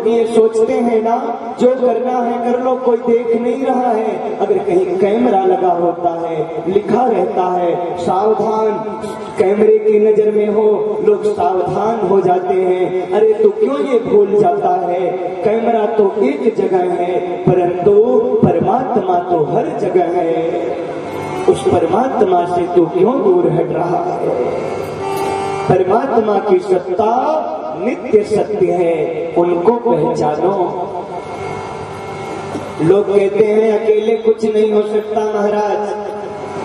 लोग ये सोचते हैं ना, जो करना है कर लो, कोई देख नहीं रहा है। अगर कहीं कैमरा लगा होता है, लिखा रहता है सावधान, कैमरे की नजर में हो, लोग सावधान हो जाते हैं। अरे तो क्यों ये भूल जाता है, कैमरा तो एक जगह है, परंतु परमात्मा तो हर जगह है। उस परमात्मा से तो क्यों दूर हट रहा है? परमात्मा की सत्ता नित्य सत्य है, उनको पहचानो। लोग कहते हैं अकेले कुछ नहीं हो सकता महाराज।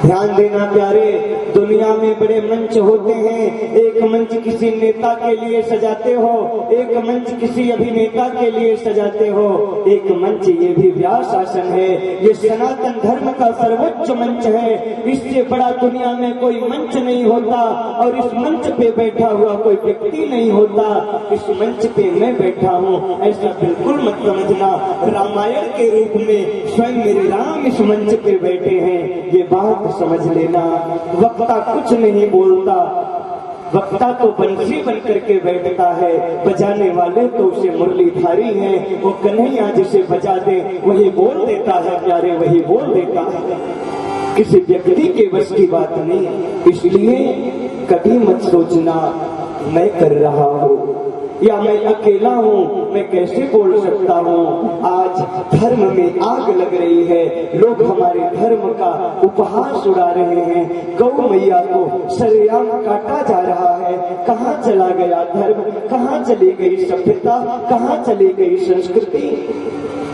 ध्यान देना प्यारे, दुनिया में बड़े मंच होते हैं। एक मंच किसी नेता के लिए सजाते हो, एक मंच किसी अभिनेता के लिए सजाते हो, एक मंच ये भी व्यास आसन है, ये सनातन धर्म का सर्वोच्च मंच है। इससे बड़ा दुनिया में कोई मंच नहीं होता और इस मंच पे बैठा हुआ कोई व्यक्ति नहीं होता। इस मंच पे मैं बैठा हूँ, ऐसा बिल्कुल मत समझना। रामायण के रूप में स्वयं मेरे राम इस मंच पे बैठे हैं, ये बात समझ लेना। वक्ता कुछ नहीं बोलता, वक्ता तो बंसी बन करके बैठता है, बजाने वाले तो उसे मुरलीधारी हैं। वो कन्हैया जिसे बजा दे वही बोल देता है प्यारे, वही बोल देता है। किसी व्यक्ति के बस की बात नहीं। इसलिए कभी मत सोचना मैं कर रहा हूँ या मैं अकेला हूँ, मैं कैसे बोल सकता हूँ। आज धर्म में आग लग रही है, लोग हमारे धर्म का उपहास उड़ा रहे हैं। गौ मैया को सरेआम काटा जा रहा है। कहाँ चला गया धर्म, कहाँ चली गई सभ्यता, कहाँ चली गई संस्कृति?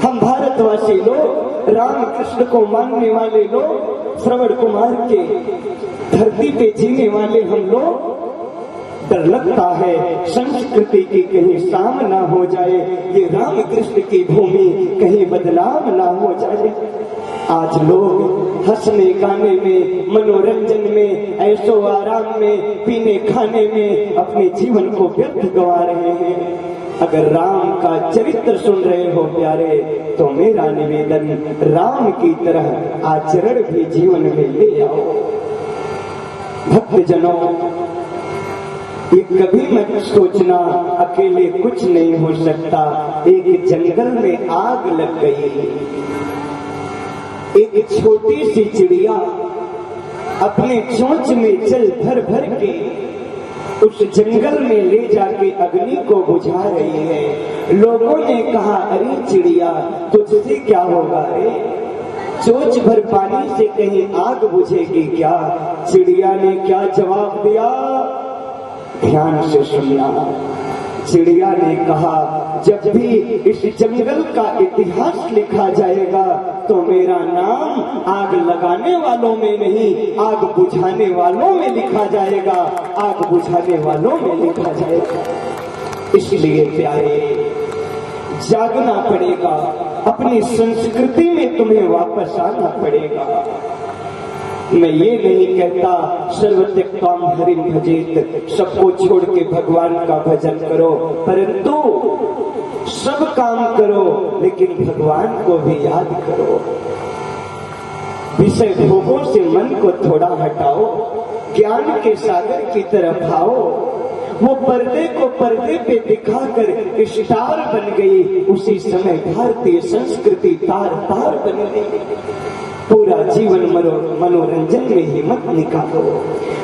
हम भारतवासी लोग, राम कृष्ण को मानने वाले लोग, श्रवण कुमार के धरती पे जीने वाले हम लोग, डर लगता है संस्कृति की कहीं सामना हो जाए, ये राम कृष्ण की भूमि कहीं बदनाम ना हो जाए। आज लोग हंसने गाने में, मनोरंजन में, ऐशो आराम में, पीने खाने में अपने जीवन को व्यर्थ गंवा रहे हैं। अगर राम का चरित्र सुन रहे हो प्यारे, तो मेरा निवेदन राम की तरह आचरण भी जीवन में ले आओ। भक्तजनों, ये कभी मत सोचना अकेले कुछ नहीं हो सकता। एक जंगल में आग लग गई, एक छोटी सी चिड़िया अपने चोंच में जल भर भर के उस जंगल में ले जाके अग्नि को बुझा रही है। लोगों ने कहा, अरे चिड़िया तुझसे क्या होगा रे, चोंच भर पानी से कहीं आग बुझेगी क्या? चिड़िया ने क्या जवाब दिया, ध्यान से सुनना। चिड़िया ने कहा, जब भी इस जंगल का इतिहास लिखा जाएगा तो मेरा नाम आग लगाने वालों में नहीं, आग बुझाने वालों में लिखा जाएगा, आग बुझाने वालों में लिखा जाएगा। इसलिए प्यारे, जागना पड़ेगा, अपनी संस्कृति में तुम्हें वापस आना पड़ेगा। मैं ये नहीं कहता सर्वत्यक्ताम हरिं भजेत, सबको छोड़ के भगवान का भजन करो, परंतु सब काम करो लेकिन भगवान को भी याद करो। विषय भोगों से मन को थोड़ा हटाओ, ज्ञान के सागर की तरफ आओ। वो पर्दे को पर्दे पे दिखाकर स्टार बन गई, उसी समय भारतीय संस्कृति तार तार बन गई। पूरा जीवन मनोरंजन में ही मत निकालो,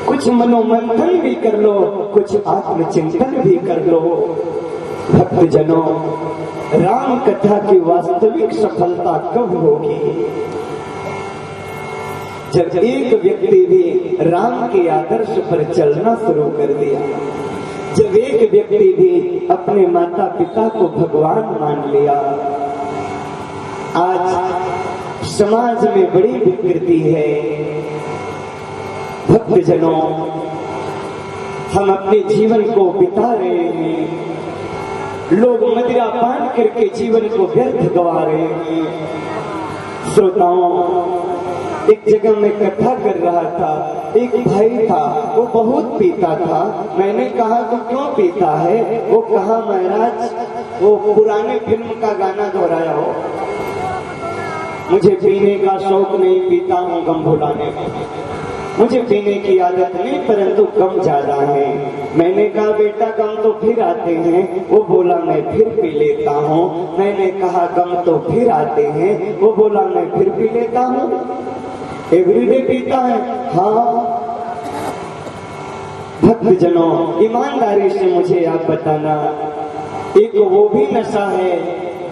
कुछ मनोमंथन भी कर लो, कुछ आत्मचिंतन भी कर लो। भक्तजनों, राम कथा की वास्तविक सफलता कब होगी? जब एक व्यक्ति भी राम के आदर्श पर चलना शुरू कर दिया, जब एक व्यक्ति भी अपने माता पिता को भगवान मान लिया। आज समाज में बड़ी विकृति है। भक्तजनों, हम अपने जीवन को बिता रहे हैं, लोग मदिरा पान करके जीवन को व्यर्थ गवा रहे हैं। श्रोताओं, एक जगह मैं कथा कर रहा था, एक भाई था, वो बहुत पीता था। मैंने कहा तो क्यों पीता है? वो कहा, महाराज वो पुराने फिल्म का गाना दोहराया हो, मुझे पीने का शौक नहीं, पीता हूँ गम भुलाने का। मुझे पीने की आदत नहीं, परंतु गम ज्यादा है। मैंने कहा बेटा गम तो फिर आते हैं। वो बोला मैं फिर पी लेता हूँ। मैंने कहा गम तो फिर आते हैं। वो बोला मैं फिर पी लेता हूँ। एवरीडे पीता है? हाँ। भक्तजनों, ईमानदारी से मुझे आप बताना, एक वो भी नशा है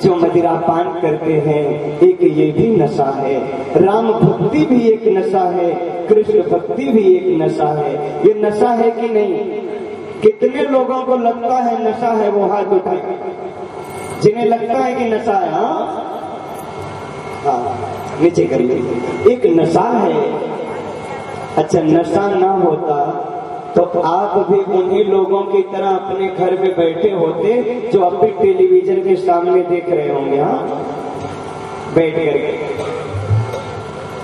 जो मदिरा पान करते हैं, एक ये भी नशा है। राम भक्ति भी एक नशा है, कृष्ण भक्ति भी एक नशा है। ये नशा है कि नहीं? कितने लोगों को लगता है नशा है, वो हाथ उठाए जिन्हें लगता है कि नशा है। हाँ, नीचे करिए। एक नशा है। अच्छा, नशा ना होता तो आप भी उन्हीं लोगों की तरह अपने घर में बैठे होते जो अब भी टेलीविजन के सामने देख रहे होंगे। हाँ, बैठ करके।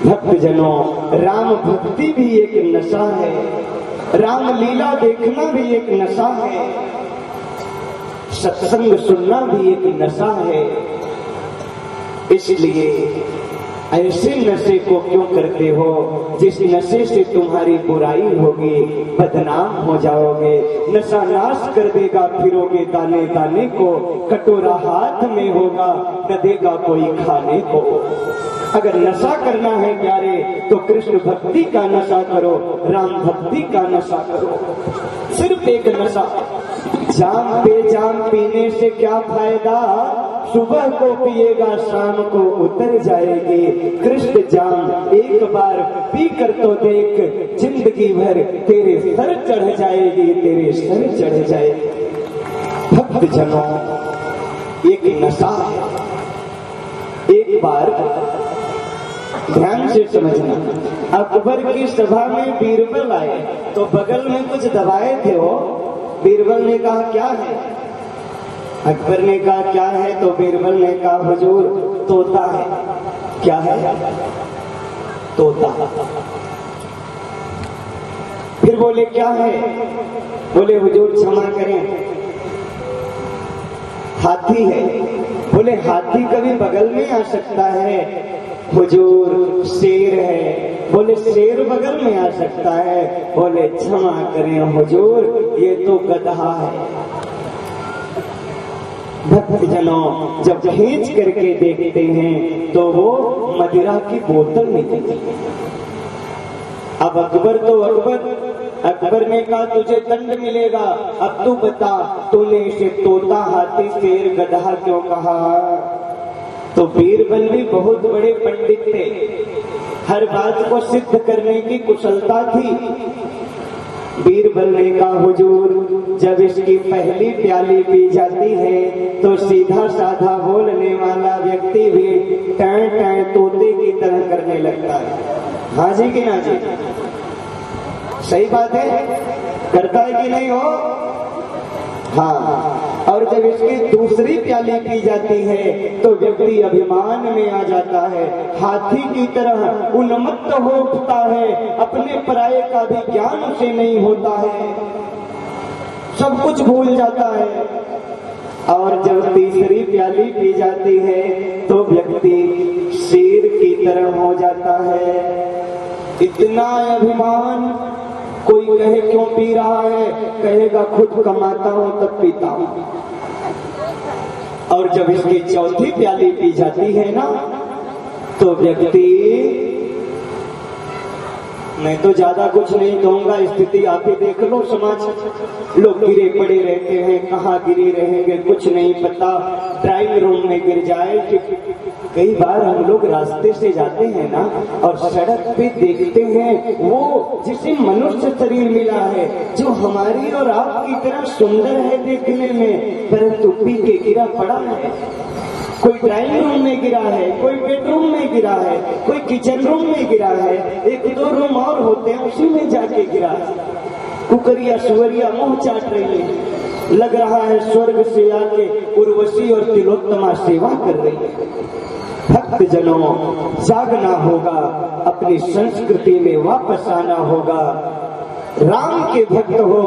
भक्तजनों, राम भक्ति भी एक नशा है, राम लीला देखना भी एक नशा है, सत्संग सुनना भी एक नशा है। इसलिए ऐसे नशे को क्यों करते हो जिस नशे से तुम्हारी बुराई होगी, बदनाम हो जाओगे। नशा नाश कर देगा, फिरोगे दाने दाने को, कटोरा हाथ में होगा, न देगा कोई खाने को। अगर नशा करना है प्यारे तो कृष्ण भक्ति का नशा करो, राम भक्ति का नशा करो। सिर्फ एक नशा। जाम पे जाम पीने से क्या फायदा, सुबह को पिएगा शाम को उतर जाएगी। कृष्ण जाम एक बार पी कर तो देख, जिंदगी भर तेरे सर चढ़ जाएगी, तेरे सर चढ़ जाएगी। भक्तजनों, एक नशा है। एक बार ध्यान से समझना, अकबर की सभा में बीरबल आए तो बगल में कुछ दवाए थे। वो बीरबल ने कहा क्या है? अकबर ने कहा क्या है? तो बीरबल ने कहा हुजूर तोता है। क्या है? तोता। फिर बोले क्या है? बोले हुजूर क्षमा करें, हाथी है। बोले हाथी कभी बगल में आ सकता है? हुजूर शेर है। बोले शेर बगल में आ सकता है? बोले क्षमा करें हुजूर, ये तो गधा है। भक्तजनों, जब खींच करके देखते हैं तो वो मदिरा की बोतल निकली। अब अकबर ने कहा तुझे दंड मिलेगा। अब तू बता, तूने इसे तोता, हाथी, शेर, गधा क्यों कहा? तो बीरबल भी बहुत बड़े पंडित थे, हर बात को सिद्ध करने की कुशलता थी। बीरबल ने कहा हुजूर, जब इसकी पहली प्याली पी जाती है तो सीधा साधा बोलने वाला व्यक्ति भी टैं टैं तोते की तरह करने लगता है। हाँ जी कि ना जी? सही बात है, करता है कि नहीं हो? हाँ। और जब इसकी दूसरी प्याली पी जाती है तो व्यक्ति अभिमान में आ जाता है, हाथी की तरह उन्मत्त हो उठता है, अपने पराये का भी ज्ञान उसे नहीं होता है, सब कुछ भूल जाता है। और जब तीसरी प्याली पी जाती है तो व्यक्ति शेर की तरह हो जाता है। इतना अभिमान, कोई कहे क्यों पी रहा है, कहेगा खुद कमाता हूं तब पीता हूं। और जब इसकी चौथी प्याली पी जाती है ना तो व्यक्ति, मैं तो ज्यादा कुछ नहीं कहूंगा, स्थिति आप ही देख लो। समाज लोग गिरे पड़े रहते हैं, कहाँ गिरे रहेंगे कुछ नहीं पता, ड्राइंग रूम में गिर जाए। कई बार हम लोग रास्ते से जाते हैं ना और सड़क पे देखते हैं वो जिसे मनुष्य शरीर मिला है, जो हमारी और आपकी तरह सुंदर है देखने में, परंतु पी के गिरा पड़ा है। कोई ड्राइंग रूम में गिरा है, कोई बेडरूम में गिरा है, कोई किचन रूम में गिरा है, एक दो रूम और होते हैं उसी में जाके गिरा है। कुकरिया सुवरिया मुंह चाट रही है, लग रहा है स्वर्ग से आके उर्वशी और तिलोत्तमा सेवा कर रही है। भक्तजनों, जागना होगा, अपनी संस्कृति में वापस आना होगा। राम के भक्त हो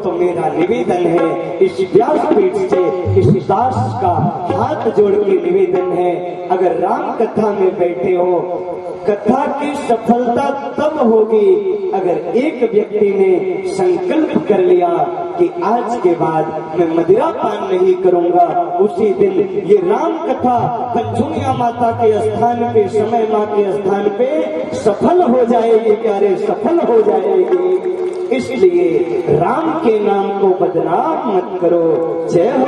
तो मेरा निवेदन है, इस व्यासपीठ से इस दास का हाथ जोड़ के निवेदन है, अगर राम कथा में बैठे हो, कथा की सफलता तब होगी अगर एक व्यक्ति ने संकल्प कर लिया कि आज के बाद मैं मदिरा पान नहीं करूंगा। उसी दिन ये राम कथा पंचुनिया माता के स्थान पे, समय माँ के स्थान पे सफल हो जाएगी, प्यारे सफल हो जाएगी। इसलिए राम के नाम को बदनाम मत करो। जय हो।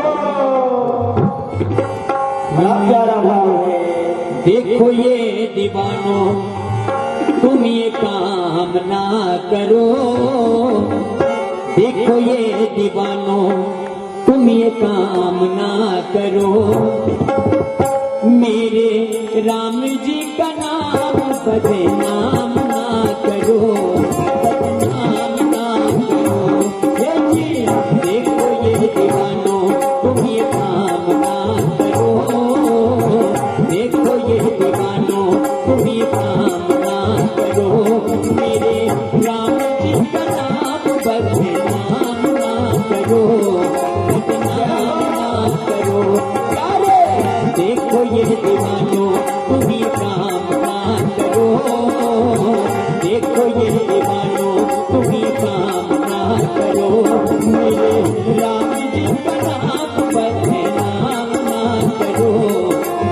बड़ा प्यारा भाव है। देखो ये दीवानो तुम ये काम ना करो, देखो ये दीवानो तुम ये काम ना करो, मेरे राम जी का नाम बदनाम ना करो, बदनाम ना करो। हे जी देखो ये दीवानो तुम ये काम ना करो, देखो ये दीवानो तुम ये काम ना करो, मेरे राम जी का नाम बदनाम ना करो, बदनाम ना करो। देखो ये दीवानो तुम ये काम ना करो, देखो ये दीवानो तुम ये काम ना करो, मेरे राम जी का नाम बदनाम ना करो,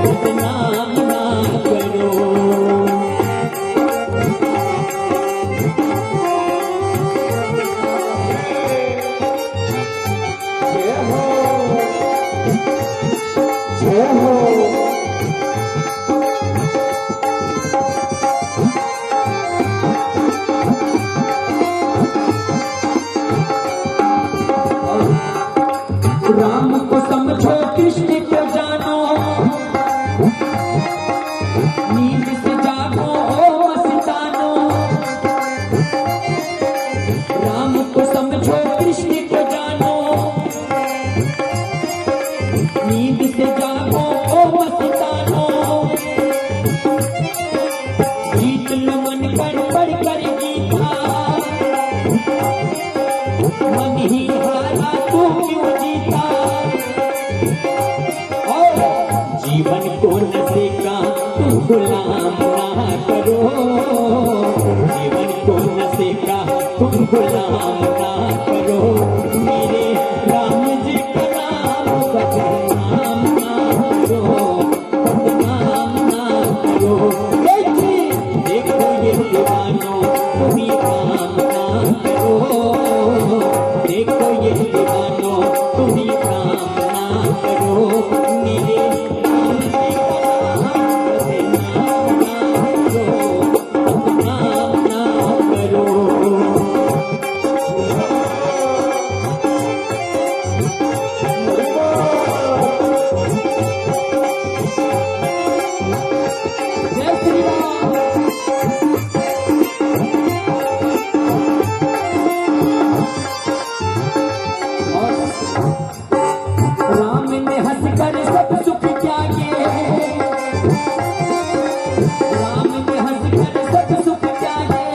बदनाम ना करो। जय हो, जय हो। राम को समझो कृष्ण को जानो, नींद से जागो ओ मस्तानो, राम को समझो कृष्ण को जानो, नींद से जागो ओ मस्तानो, गीत लो मन पढ़ पढ़ कर गीता, मन ही हारा तू क्यों जीता, जीवन को नशे का तुम गुलाम ना करो, जीवन को नशे का तुम गुलाम ना करो, मेरे राम जी का नाम बदनाम ना करो, बदनाम ना करो। देखो ये दीवानो तुम ये काम ना करो, देखो ये दीवानो तुम ये काम ना करो, मेरे राम जी का नाम बदनाम ना करो, बदनाम ना करो। जय श्री राम। राम ने हंसकर सब सुख त्यागे, राम ने हंसकर सब सुख त्यागे,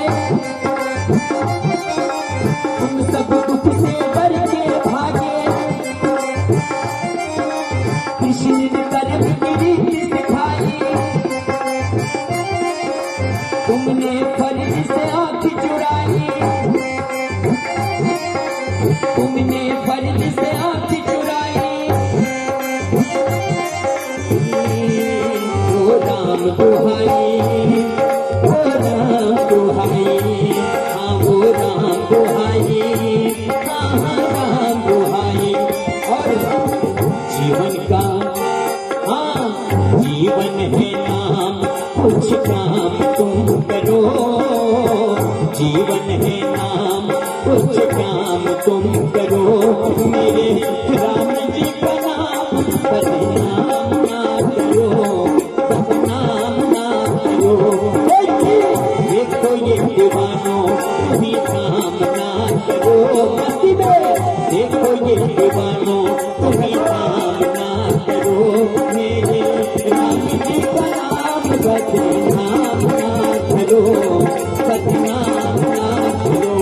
तुम सब दुख से डर के भागे, कृष्ण ने कर्म की रीति सिखाई, तुमने फर्ज से आँख चुराई, तुमने फर्ज से आँख चुराई, ओ राम दुहाई, ओ राम दुहाई, हाँ वो राम दुहाई, हाँ हाँ राम दुहाई। और जीवन का हाँ जीवन है नाम, कुछ काम तुम करो, जीवन है नाम, कुछ काम तुम करो, मेरे राम जी का नाम बदनाम ना करो, बदनाम ना करो। देखो ये दीवानो तुम ये काम ना करो, मस्ती में देखो ये दीवानो तुम ये काम ना करो, मेरे राम जी का नाम बदनाम ना करो, बदनाम ना करो।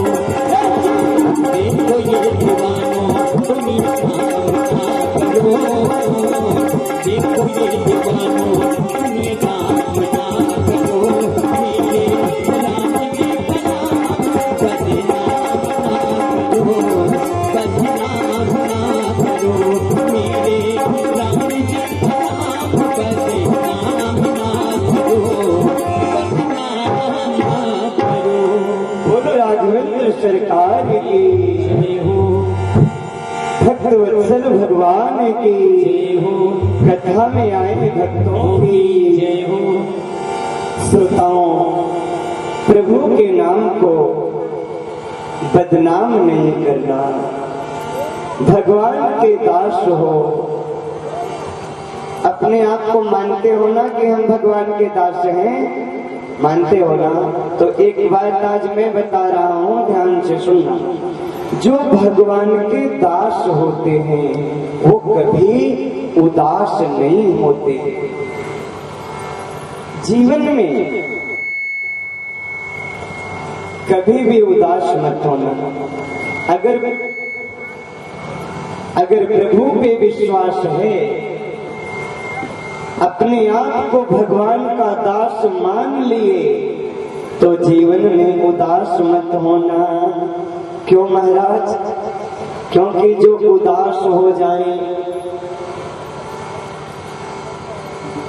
ये दीवानों ये काम ना करो मेरे राम जी का नाम बदनाम ना करो बदनाम ना करो मेरे राम जी का नाम बदनाम ना करो बदनाम ना करो। बोलो राघवेंद्र सरकार की जय हो भक्त वत्सल भगवान की जय हो कथा में आए भक्तों की जय हो। श्रोताओं, प्रभु के नाम को बदनाम नहीं करना। भगवान के दास हो, अपने आप को मानते हो ना कि हम भगवान के दास हैं, मानते हो ना? तो एक बात आज मैं बता रहा हूं, ध्यान से सुनना। जो भगवान के दास होते हैं वो कभी उदास नहीं होते। जीवन में कभी भी उदास मत होना। अगर प्रभु पे विश्वास है, अपने आप को भगवान का दास मान लिए, तो जीवन में उदास मत होना। क्यों महाराज? क्योंकि जो उदास हो जाएं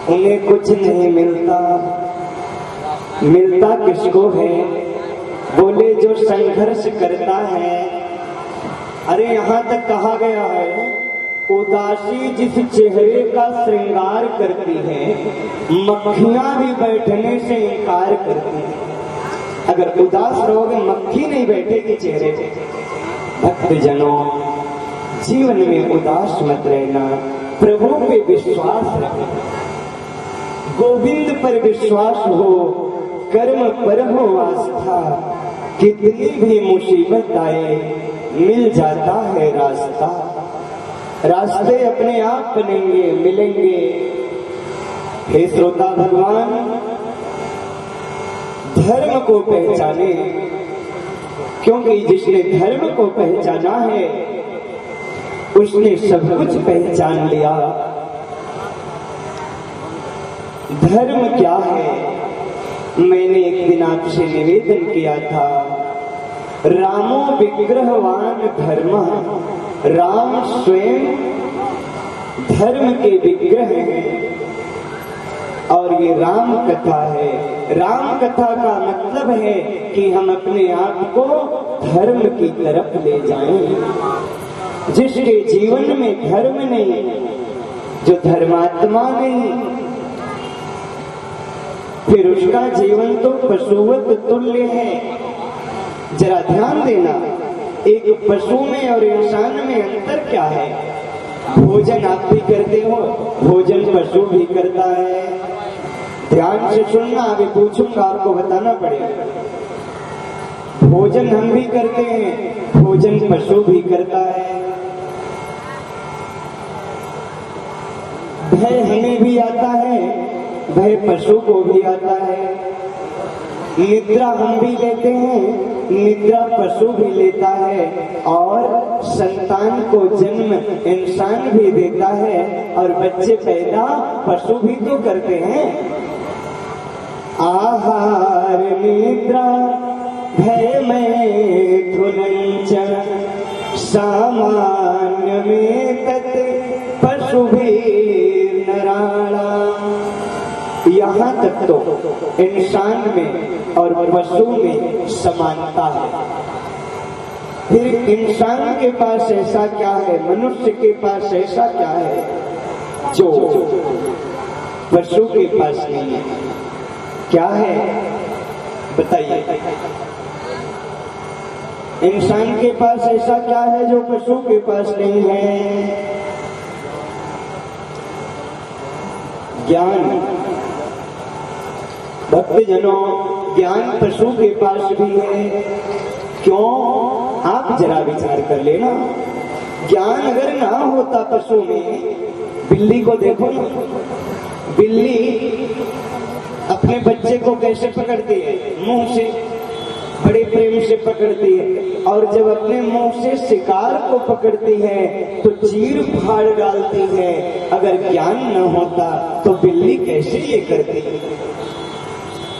उन्हें कुछ नहीं मिलता। मिलता किसको है? बोले जो संघर्ष करता है। अरे यहाँ तक कहा गया है, उदासी जिस चेहरे का श्रृंगार करती है, मक्खियां भी बैठने से इनकार करती हैं। अगर उदास रहोगे, मक्खी नहीं बैठेगी चेहरे पे। भक्तजनों, जीवन में उदास मत रहना, प्रभु पे विश्वास रखना। गोविंद पर विश्वास हो, कर्म पर हो आस्था, कितनी भी मुसीबत आए मिल जाता है रास्ता। रास्ते अपने आप बनेंगे, मिलेंगे। हे श्रोता, भगवान धर्म को पहचाने, क्योंकि जिसने धर्म को पहचाना है उसने सब कुछ पहचान लिया। धर्म क्या है? मैंने एक दिन आपसे निवेदन किया था, रामो विग्रहवान धर्म। राम स्वयं धर्म के विग्रह हैं और ये राम कथा है। राम कथा का मतलब है कि हम अपने आप को धर्म की तरफ ले जाएं। जिसके जीवन में धर्म नहीं, जो धर्मात्मा नहीं, फिर उसका जीवन तो पशुवत तुल्य है। जरा ध्यान देना, एक पशु में और इंसान में अंतर क्या है? भोजन आप भी करते हो, भोजन पशु भी करता है। ध्यान से सुनना, अभी पूछूंगा आपको बताना पड़ेगा। भोजन हम भी करते हैं, भोजन पशु भी करता है। भय हमें भी आता है, भय पशु को भी आता है। निद्रा हम भी लेते हैं, निद्रा पशु भी लेता है। और संतान को जन्म इंसान भी देता है, और बच्चे पैदा पशु भी तो करते हैं। आहार निद्रा भय मैथुनञ्च सामान्य में तत् पशुभिर्नराणाम्। यहाँ तक तो इंसान में और पशु में समानता है। फिर इंसान के पास ऐसा क्या है, मनुष्य के पास ऐसा क्या है जो पशु के पास नहीं है? क्या है बताइए? इंसान के पास ऐसा क्या है जो पशु के पास नहीं है? ज्ञान। भक्तजनों, ज्ञान पशु के पास भी है। क्यों? आप जरा विचार कर लेना। ज्ञान अगर ना होता पशु में, बिल्ली को देखो ना, बिल्ली अपने बच्चे को कैसे पकड़ती है? मुंह से। बड़े प्रेम से पकड़ती है, और जब अपने मुंह से शिकार को पकड़ती है तो चीर फाड़ डालती है। अगर ज्ञान न होता तो बिल्ली कैसे ये करती?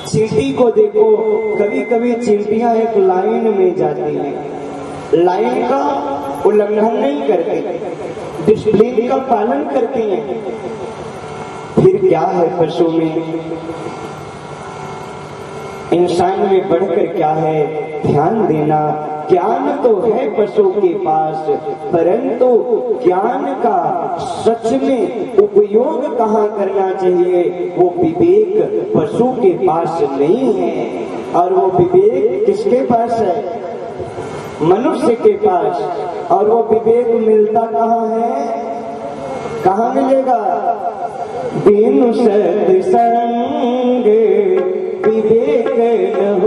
चींटी को देखो, कभी कभी चींटियां एक लाइन में जाती हैं, लाइन का उल्लंघन नहीं करती, डिसिप्लिन का पालन करती हैं। फिर क्या है पशु में, इंसान में बढ़कर क्या है? ध्यान देना। ज्ञान तो है पशु के पास, परंतु ज्ञान का सच में उपयोग कहाँ करना चाहिए, वो विवेक पशु के पास नहीं है। और वो विवेक किसके पास है? मनुष्य के पास। और वो विवेक मिलता कहाँ है? कहाँ मिलेगा? बिनु सत्संग विवेक न